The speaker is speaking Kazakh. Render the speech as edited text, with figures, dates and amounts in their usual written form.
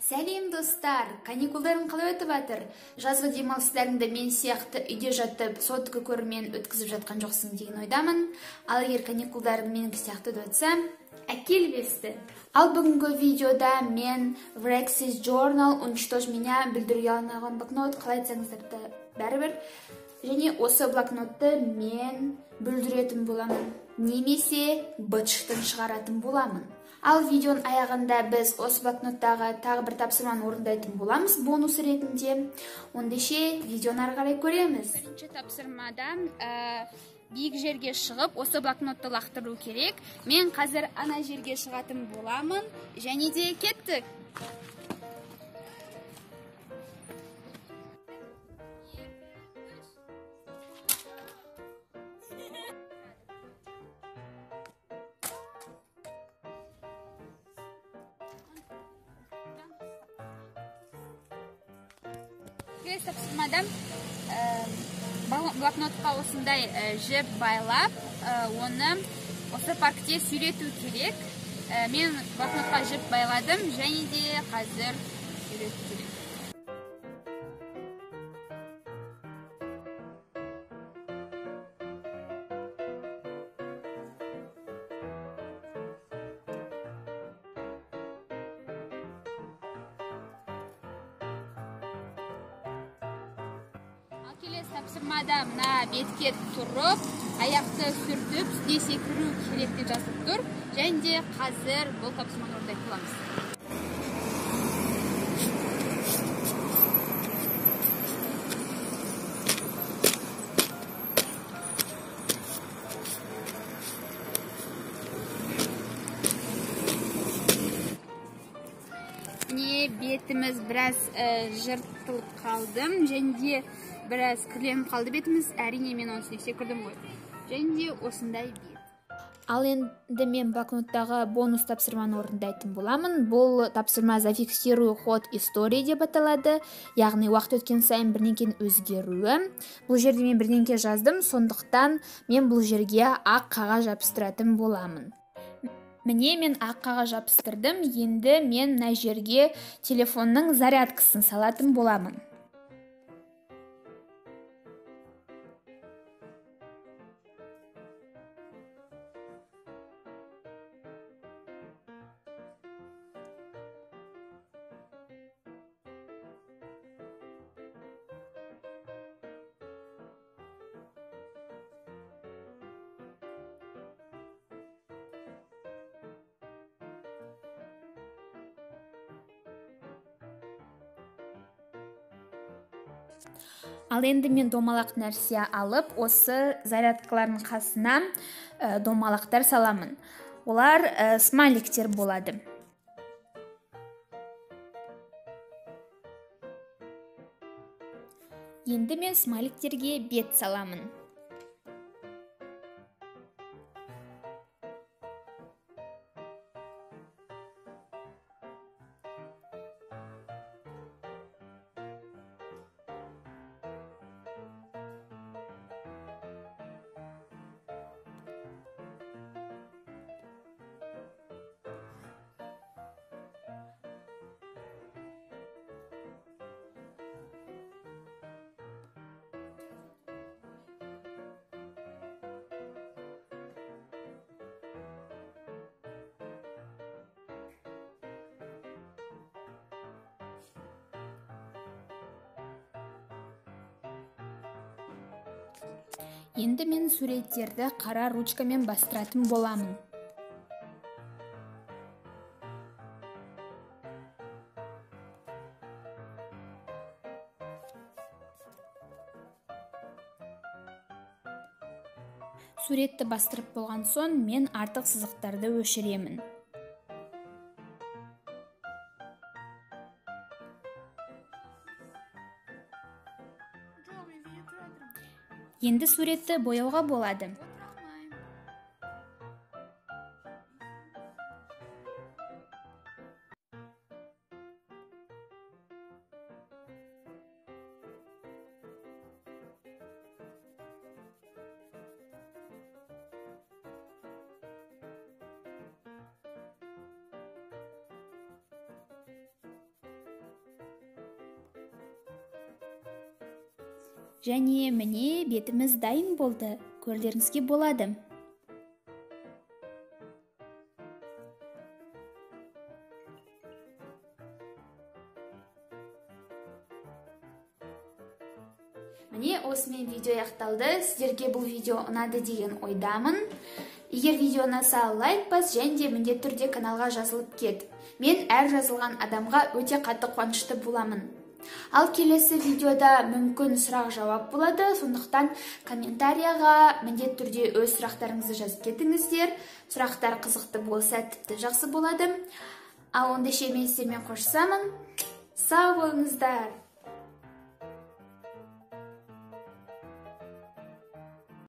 Сәлем достар, каникулдарың қалай өтіп жатыр? Жазғы демалыстарыңды мен сияқты үйде жатып, сотка көрумен өткізіп жатқан жоқсың деген ойдамын. Ал егер каникулдарың менікі сияқты өтсе, әкел бесті. Ал бүгінгі видеода мен Wrex's Journal «Уничтожь меня» білдіруге арналған блокнот, қалай айтсаңыздар да бәрібір. Және осы блокнотты мен бүлдіретін боламын, немесе бытшықтан шығаратын боламын. Ал видеоның аяғында біз осы блокноттағы тағы бір тапсырманы орындайтын боламыз бонус ретінде. Ондайше видеоны ары қарай көреміз. Бірінші тапсырмада биік жерге шығып, осы блокнотты лақтыру керек. Мен қазір ана жерге шығатын боламын, және де кеттік. Келесі тапсырмада блокнотқа осындай жіп байлап, оны осы паркте сүйрету керек. Мен блокнотқа жіп байладым, және де қазір сүйрету керек. Келесі тапсырмада мына бетке тұрып, аяқты сүртіп, үстіне секіру керек деп жазып тұр. Және де қазір бұл тапсырманы орындайтын боламыз. Бетіміз біраз жыртылып қалдым, және де біраз кірленіп қалды бетіміз. Әрине мен оны секірдім ғой. Және де осындай бет. Ал енді мен блокноттағы бонус тапсырманы орындайтын боламын. Бұл тапсырма «Зафиксирую ход истории» деп аталады. Яғни уақыт өткен сайын бірдеңенің өзгеруі. Бұл жерде мен бірдеңе жаздым, сондықтан мен бұл жерге ақ қағаз жабыстыратын боламын. Міне мен ақ қағаз жабыстырдым. Енді мен мына жерге телефонның зарядкасын салатын боламын. Ал енді мен домалақ нәрсе алып, осы зарядкалардың қасына домалақтар саламын. Олар смайликтер болады. Енді мен смайликтерге бет саламын. Енді мен суреттерді қара ручкамен бастыратын боламын. Суретті бастырып болған соң мен артық сызықтарды өшіремін. Енді суретті бояуға болады. Және міне бетіміз дайын болды. Көрлеріңізге болады. Міне осымен видео аяқталды. Сіздерге бұл видео ұнады деген ойдамын. Егер видео ұнаса лайк бас, және де міндетті түрде каналға жазылып кет. Мен әр жазылған адамға өте қатты қуанышты боламын. Ал келесі видеода мүмкін сұрақ-жауап болады, сондықтан комментарияға міндетті түрде өз сұрақтарыңызды жазып кетіңіздер. Сұрақтар қызықты болса тіпті жақсы болады. Ал ендеше мен сіздермен қоштасамын. Сау болыңыздар.